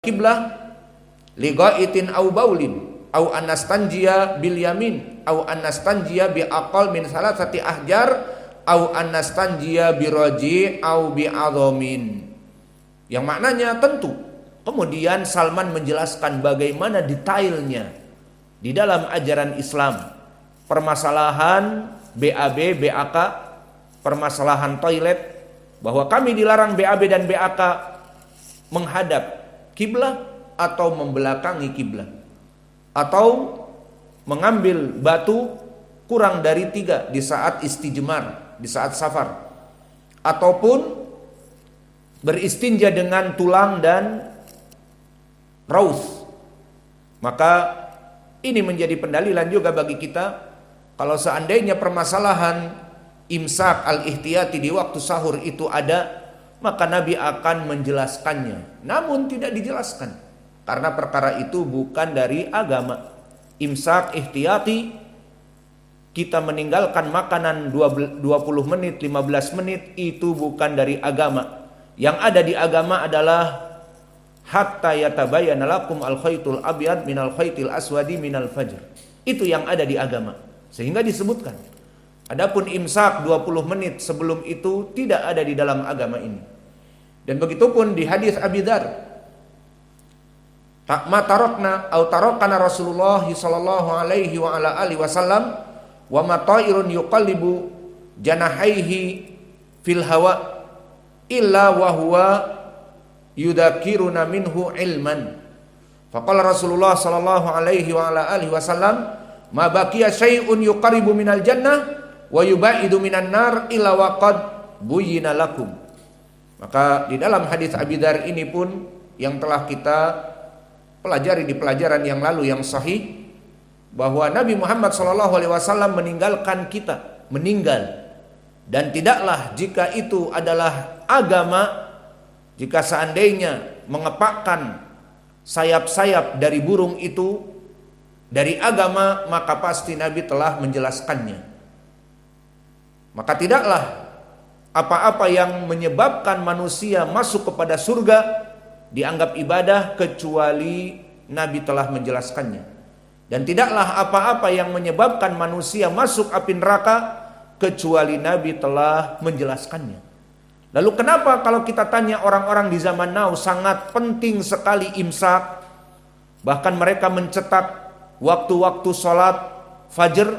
kiblah li ghaitin au baulin au anastanjia bil yamin au anastanjia bi aqal min salasati ahjar au anastanjia bi raji au bi adhamin, yang maknanya tentu. Kemudian Salman menjelaskan bagaimana detailnya di dalam ajaran Islam, permasalahan BAB, BAK, permasalahan toilet, bahwa kami dilarang BAB dan BAK menghadap kiblah atau membelakangi kiblah, atau mengambil batu kurang dari 3 di saat istijmar, di saat safar, ataupun beristinja dengan tulang dan raus. Maka ini menjadi pendalilan juga bagi kita, kalau seandainya permasalahan imsak al-ihtiyati di waktu sahur itu ada, maka Nabi akan menjelaskannya. Namun tidak dijelaskan, karena perkara itu bukan dari agama. Imsak ihtiyati, kita meninggalkan makanan 20 menit, 15 menit, itu bukan dari agama. Yang ada di agama adalah hatta yatabayyana lakum al-khaytul abyad minal khaytil aswadi minal fajr. Itu yang ada di agama, sehingga disebutkan. Adapun imsak 20 menit sebelum itu tidak ada di dalam agama ini. Dan begitupun di hadis Abi Dzar, ma tarakna au tarakana Rasulullah sallallahu alaihi wa ala alihi wasallam wa ma ta'irun yuqallibu janahaihi fil hawa illa wa huwa yudakiruna minhu ilman. Faqala Rasulullah sallallahu alaihi wa ala alihi wasallam, ma baqiya syai'un yuqaribu minal jannah wa yubaidu minan nar illa waqad buyyina lakum. Maka di dalam hadis Abi Dzar ini pun yang telah kita pelajari di pelajaran yang lalu yang sahih, bahwa Nabi Muhammad SAW meninggalkan kita, meninggal. Dan tidaklah jika itu adalah agama, jika seandainya mengepakkan sayap-sayap dari burung itu dari agama, maka pasti Nabi telah menjelaskannya. Maka tidaklah apa-apa yang menyebabkan manusia masuk kepada surga dianggap ibadah kecuali Nabi telah menjelaskannya. Dan tidaklah apa-apa yang menyebabkan manusia masuk api neraka kecuali Nabi telah menjelaskannya. Lalu kenapa kalau kita tanya orang-orang di zaman now sangat penting sekali imsak, bahkan mereka mencetak waktu-waktu sholat fajr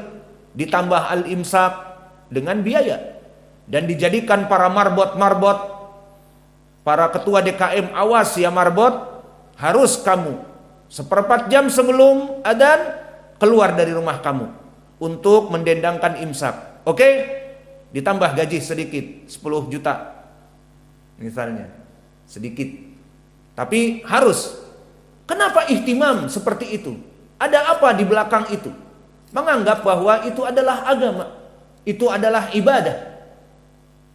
ditambah al-imsak dengan biaya, dan dijadikan para marbot-marbot, para ketua DKM, awas ya marbot, harus kamu 1/4 jam sebelum adzan keluar dari rumah kamu untuk mendendangkan imsak. Oke? Ditambah gaji sedikit, 10 juta misalnya, sedikit. Tapi harus. Kenapa ihtimam seperti itu? Ada apa di belakang itu? Menganggap bahwa itu adalah agama, itu adalah ibadah.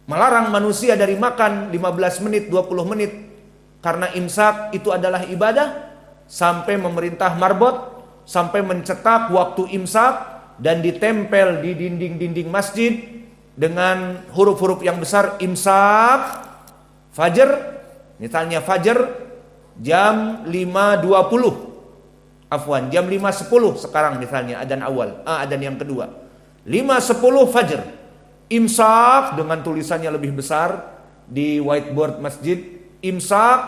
Melarang manusia dari makan 15 menit, 20 menit karena imsak itu adalah ibadah, sampai memerintah marbot, sampai mencetak waktu imsak dan ditempel di dinding-dinding masjid dengan huruf-huruf yang besar, imsak fajar, misalnya fajar jam 5.20, afwan, jam 5.10 sekarang misalnya adzan awal, adzan yang kedua, 5.10 fajar, imsak dengan tulisannya lebih besar di whiteboard masjid, imsak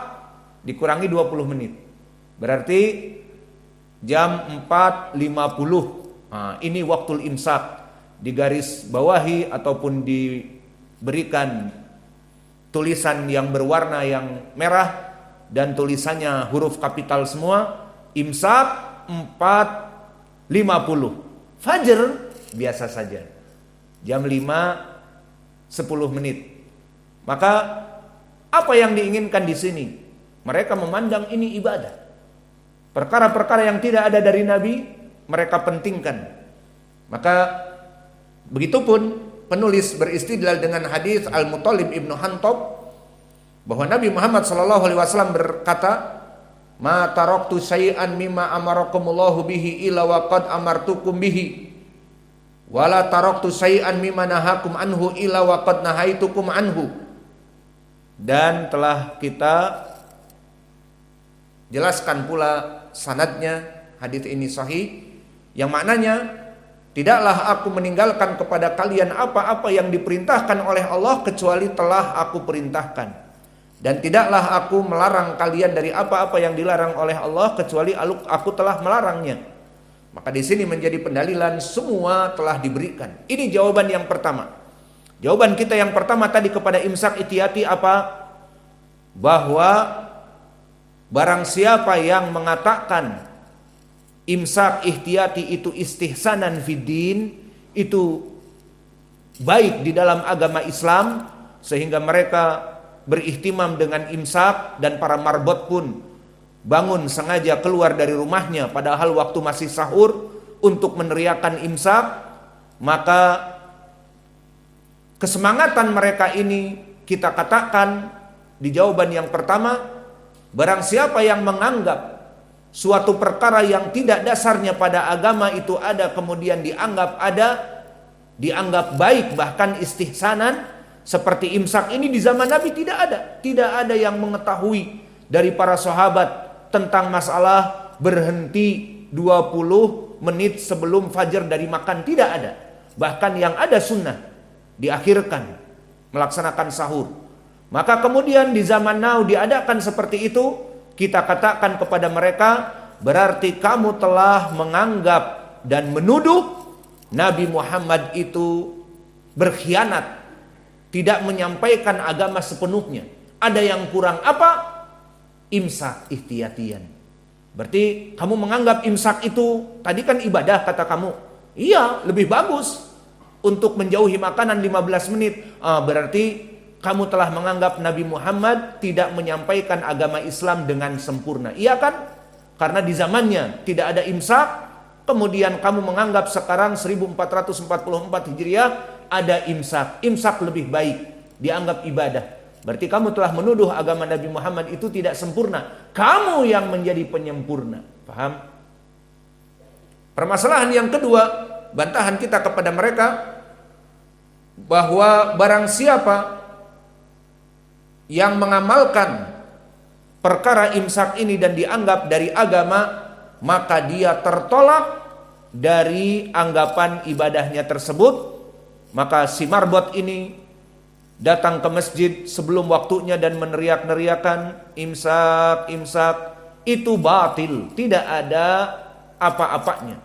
dikurangi 20 menit, berarti jam 4.50. Ini waktu imsak, digaris bawahi ataupun diberikan tulisan yang berwarna yang merah dan tulisannya huruf kapital semua, imsak 4.50. Fajar biasa saja, jam 5.10 menit. Maka apa yang diinginkan di sini? Mereka memandang ini ibadah. Perkara-perkara yang tidak ada dari Nabi mereka pentingkan. Maka begitupun penulis beristidlal dengan hadis Al-Muttalib ibnu Hantab, bahwa Nabi Muhammad SAW berkata, ma taraktu syai'an mimma amarakumullahu bihi illa waqad amartukum bihi wala taraktu syai'an mimma nahakum anhu illa waqad nahaitukum anhu. Dan telah kita Jelaskan pula sanadnya, hadits ini sahih, yang maknanya, tidaklah aku meninggalkan kepada kalian apa-apa yang diperintahkan oleh Allah kecuali telah aku perintahkan, dan tidaklah aku melarang kalian dari apa-apa yang dilarang oleh Allah kecuali aku telah melarangnya. Maka di sini menjadi pendalilan semua telah diberikan. Ini jawaban yang pertama. Jawaban kita yang pertama tadi kepada imsak ihtiyati apa? Bahwa barang siapa yang mengatakan imsak ihtiyati itu istihsanan fiddin, itu baik di dalam agama Islam, sehingga mereka berihtimam dengan imsak, dan para marbot pun bangun sengaja keluar dari rumahnya padahal waktu masih sahur untuk meneriakan imsak, maka kesemangatan mereka ini kita katakan di jawaban yang pertama, barang siapa yang menganggap suatu perkara yang tidak dasarnya pada agama itu ada, kemudian dianggap baik, bahkan istihsanan, seperti imsak ini di zaman Nabi tidak ada yang mengetahui dari para sahabat tentang masalah berhenti 20 menit sebelum fajar dari makan, tidak ada. Bahkan yang ada sunnah diakhirkan melaksanakan sahur. Maka kemudian di zaman now diadakan seperti itu, kita katakan kepada mereka, berarti kamu telah menganggap dan menuduh Nabi Muhammad itu berkhianat, tidak menyampaikan agama sepenuhnya. Ada yang kurang apa? Imsak ihtiyatian. Berarti kamu menganggap imsak itu tadi kan ibadah kata kamu. Iya, lebih bagus untuk menjauhi makanan 15 menit. Berarti kamu telah menganggap Nabi Muhammad tidak menyampaikan agama Islam dengan sempurna. Iya kan? Karena di zamannya tidak ada imsak, kemudian kamu menganggap sekarang 1444 Hijriah ada imsak. Imsak lebih baik, dianggap ibadah. Berarti kamu telah menuduh agama Nabi Muhammad itu tidak sempurna. Kamu yang menjadi penyempurna. Paham? Permasalahan yang kedua, bantahan kita kepada mereka, bahwa barang siapa yang mengamalkan perkara imsak ini dan dianggap dari agama, maka dia tertolak dari anggapan ibadahnya tersebut. Maka si marbot ini datang ke masjid sebelum waktunya dan meneriak-neriakan imsak, imsak, itu batil, tidak ada apa-apanya.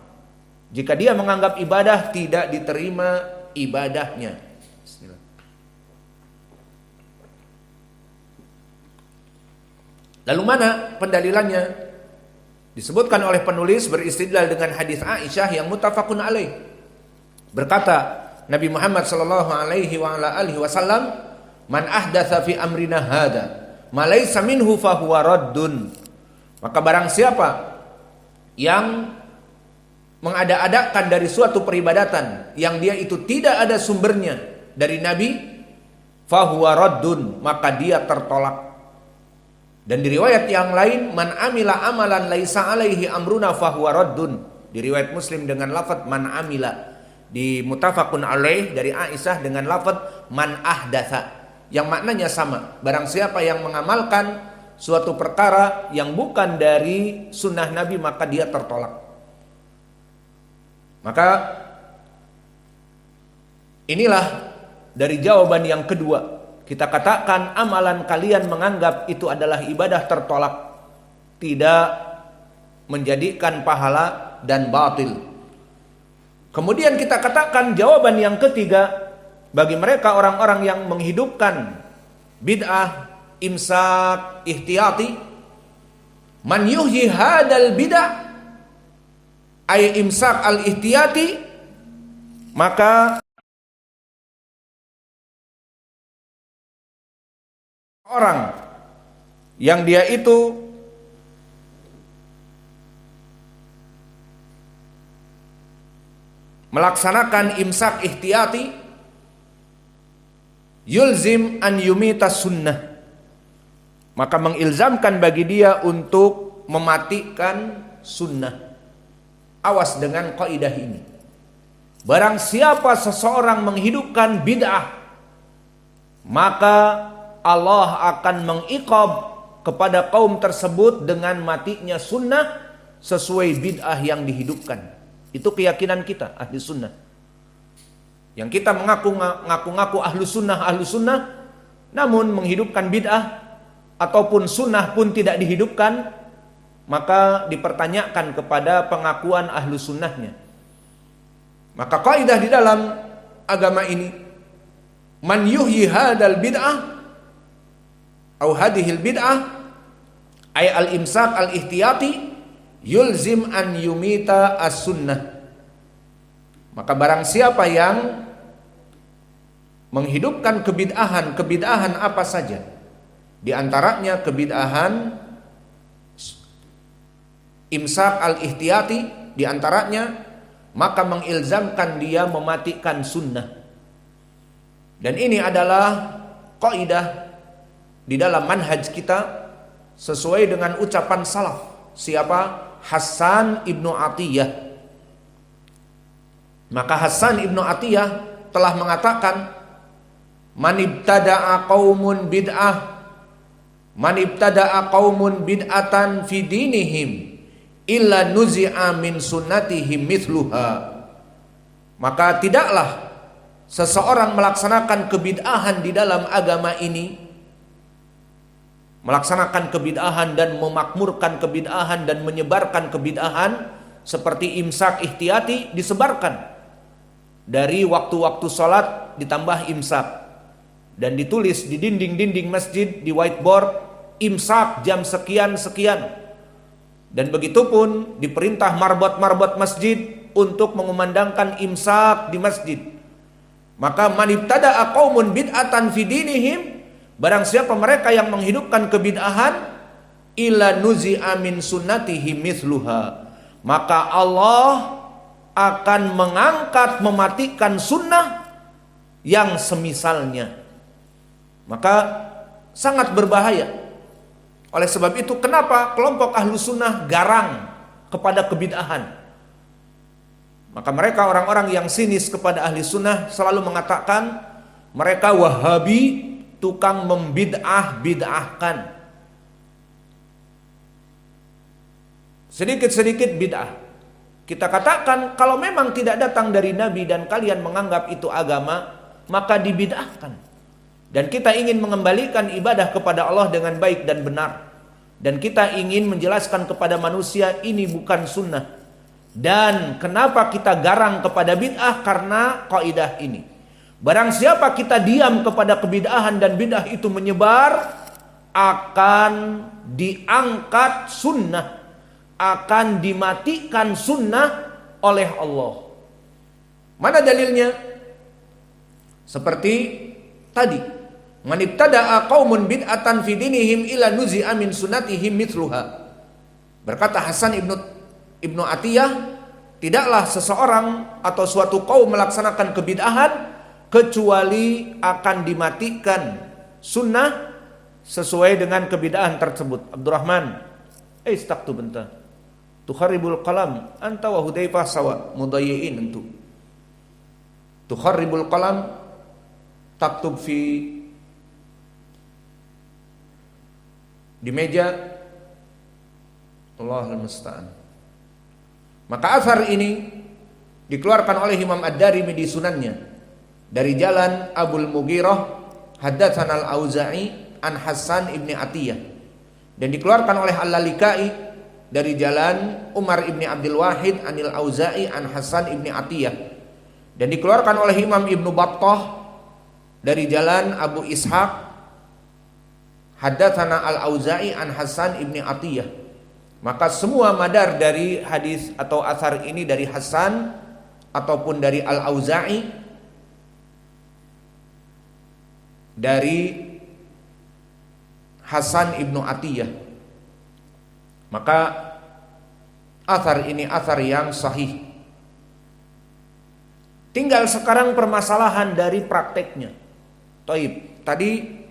Jika dia menganggap ibadah, tidak diterima ibadahnya. Bismillah. Lalu mana pendalilannya? Disebutkan oleh penulis beristidlal dengan hadis Aisyah yang muttafaqun alaih. Berkata Nabi Muhammad sallallahu alaihi wa ala alihi wasallam, "Man ahdatsa fi amrina hada ma laysa minhu fa huwa raddun." Maka barang siapa yang mengada-adakan dari suatu peribadatan yang dia itu tidak ada sumbernya dari Nabi, fa huwa raddun, maka dia tertolak. Dan di riwayat yang lain, "Man amila amalan laisa alaihi amruna fa huwa raddun." Di riwayat Muslim dengan lafaz "man amila", di muttafaqun alaih dari Aisyah dengan lafaz "man ahdatsa", yang maknanya sama. Barang siapa yang mengamalkan suatu perkara yang bukan dari sunnah Nabi, maka dia tertolak. Maka inilah dari jawaban yang kedua. Kita katakan amalan kalian menganggap itu adalah ibadah tertolak, tidak menjadikan pahala dan batil. Kemudian kita katakan jawaban yang ketiga bagi mereka orang-orang yang menghidupkan bid'ah imsak ihtiyati, man yuhyi hadal bid'ah ay imsak al ihtiyati, maka orang yang dia itu melaksanakan imsak ihtiyati, yulzim an yumita sunnah, maka mengilzamkan bagi dia untuk mematikan sunnah. Awas dengan kaidah ini. Barang siapa seseorang menghidupkan bid'ah, maka Allah akan mengiqab kepada kaum tersebut dengan matinya sunnah sesuai bid'ah yang dihidupkan. Itu keyakinan kita ahli sunnah. Yang kita mengaku-ngaku ahlu sunnah, namun menghidupkan bid'ah ataupun sunnah pun tidak dihidupkan, maka dipertanyakan kepada pengakuan ahlu sunnahnya. Maka kaidah di dalam agama ini, man yuhyi hadal bid'ah atau hadhil bid'ah ay al-imsak al-ihtiyati yulzim an yumita as-sunnah. Maka barang siapa yang menghidupkan kebid'ahan apa saja, di antaranya kebid'ahan imsak al-ihtiyati, di antaranya, maka mengilzamkan dia mematikan sunnah. Dan ini adalah kaidah di dalam manhaj kita sesuai dengan ucapan salaf. Siapa? Hasan ibnu Atiyah. Maka Hasan ibnu Atiyah telah mengatakan, man ibtada'a qaumun bid'atan fi dinihim illa nuzi'a min sunnatihim mithluha. Maka tidaklah seseorang melaksanakan kebid'ahan di dalam agama ini, melaksanakan kebid'ahan dan memakmurkan kebid'ahan dan menyebarkan kebid'ahan seperti imsak ihtiyati disebarkan dari waktu-waktu sholat ditambah imsak dan ditulis di dinding-dinding masjid, di whiteboard, imsak jam sekian-sekian. Dan begitu pun diperintah marbot-marbot masjid untuk mengumandangkan imsak di masjid. Maka man ibtada'a qaumun bid'atan fi dinihim, barang siapa mereka yang menghidupkan kebid'ahan, illa nuzi'a min sunnatihi mithluha, maka Allah akan mengangkat, mematikan sunnah yang semisalnya. Maka sangat berbahaya. Oleh sebab itu, kenapa kelompok ahlu sunnah garang kepada kebid'ahan? Maka mereka orang-orang yang sinis kepada ahli sunnah selalu mengatakan mereka wahabi, tukang membid'ah-bid'ahkan. Sedikit-sedikit bid'ah. Kita katakan kalau memang tidak datang dari Nabi dan kalian menganggap itu agama, maka dibid'ahkan. Dan kita ingin mengembalikan ibadah kepada Allah dengan baik dan benar. Dan kita ingin menjelaskan kepada manusia ini bukan sunnah. Dan kenapa kita garang kepada bid'ah? Karena kaidah ini. Barang siapa kita diam kepada kebid'ahan dan bid'ah itu menyebar, akan diangkat sunnah, akan dimatikan sunnah oleh Allah. Mana dalilnya? Seperti tadi, man ibtada'a qaumun bid'atan fi dinihim ila nuzi'a min sunnatihim mithluha. Berkata Hasan ibnu Atiyah, tidaklah seseorang atau suatu kaum melaksanakan kebid'ahan kecuali akan dimatikan sunnah sesuai dengan kebid'ahan tersebut. Abdurrahman, istaktu bentar. Tukharibul qalam anta wa Hudzaifah sawa mudayyin antu. Tukharibul qalam taktub fi di meja. Allahul musta'an. Maka asar ini dikeluarkan oleh Imam Ad-Darimi di sunannya dari jalan Abul Mughirah haddatsan al-Auza'i an Hasan ibni Atiyah, dan dikeluarkan oleh Al-Lalikai dari jalan Umar ibni Abdul Wahid anil Auza'i an Hasan ibni Atiyah, dan dikeluarkan oleh Imam Ibnu Battah dari jalan Abu Ishaq haddatsana al-Auza'i an Hasan ibni Atiyah. Maka semua madar dari hadis atau asar ini dari Hasan ataupun dari Al-Auza'i, dari Hasan ibnu Atiyah, maka asar ini asar yang sahih. Tinggal sekarang permasalahan dari prakteknya. Taib, tadi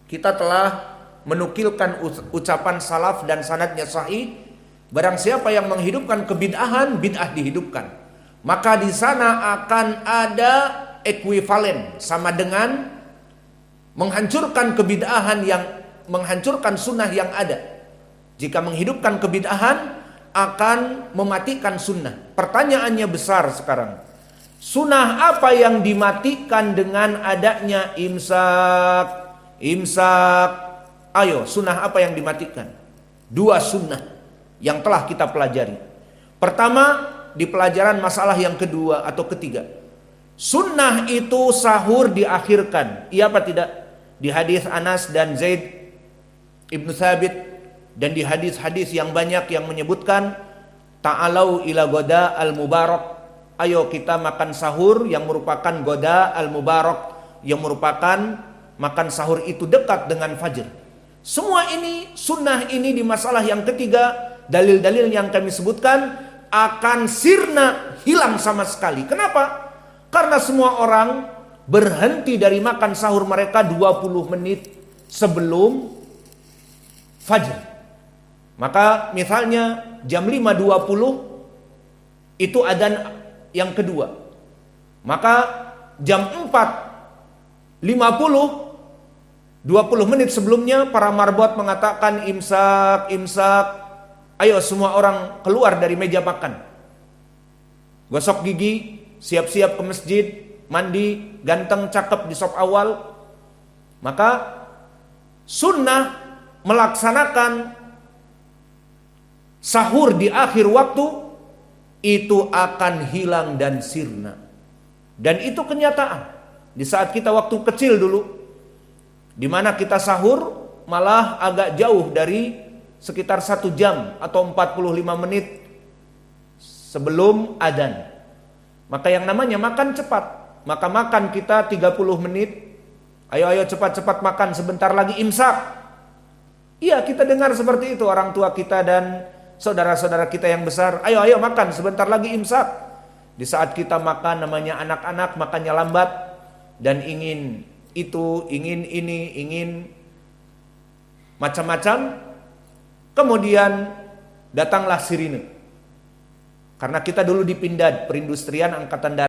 kita telah menukilkan ucapan salaf dan sanadnya sahih. Barang siapa yang menghidupkan kebid'ahan, bid'ah dihidupkan. Maka di sana akan ada ekuivalen, sama dengan menghancurkan kebid'ahan yang menghancurkan sunnah yang ada. Jika menghidupkan kebid'ahan akan mematikan sunnah. Pertanyaannya besar sekarang. Sunnah apa yang dimatikan dengan adanya imsak? Imsak. Ayo, sunnah apa yang dimatikan? Dua sunnah yang telah kita pelajari. Pertama, di pelajaran masalah yang kedua atau ketiga. Sunnah itu sahur diakhirkan. Iya apa tidak? Di hadis Anas dan Zaid Ibnu Thabit dan di hadis-hadis yang banyak yang menyebutkan ta'alau ila goda al-mubarak. Ayo kita makan sahur yang merupakan goda al-mubarak, yang merupakan makan sahur itu dekat dengan fajr. Semua ini, sunnah ini di masalah yang ketiga, dalil-dalil yang kami sebutkan akan sirna, hilang sama sekali. Kenapa? Karena semua orang berhenti dari makan sahur mereka 20 menit sebelum fajr. Maka misalnya jam 5.20 itu adzan yang kedua. Maka jam 4.50 20 menit sebelumnya para marbot mengatakan imsak, imsak. Ayo semua orang keluar dari meja makan. Gosok gigi, siap-siap ke masjid, mandi, ganteng, cakep di sop awal. Maka sunnah melaksanakan sahur di akhir waktu itu akan hilang dan sirna. Dan itu kenyataan. Di saat kita waktu kecil dulu, di mana kita sahur malah agak jauh dari sekitar 1 jam atau 45 menit sebelum adzan. Maka yang namanya makan cepat. Maka makan kita 30 menit. Ayo cepat-cepat makan, sebentar lagi imsak. Iya, kita dengar seperti itu orang tua kita dan saudara-saudara kita yang besar. Ayo makan, sebentar lagi imsak. Di saat kita makan, namanya anak-anak, makannya lambat dan ingin itu, ingin ini, ingin macam-macam. Kemudian datanglah sirine. Karena kita dulu di Pindad, perindustrian angkatan darat.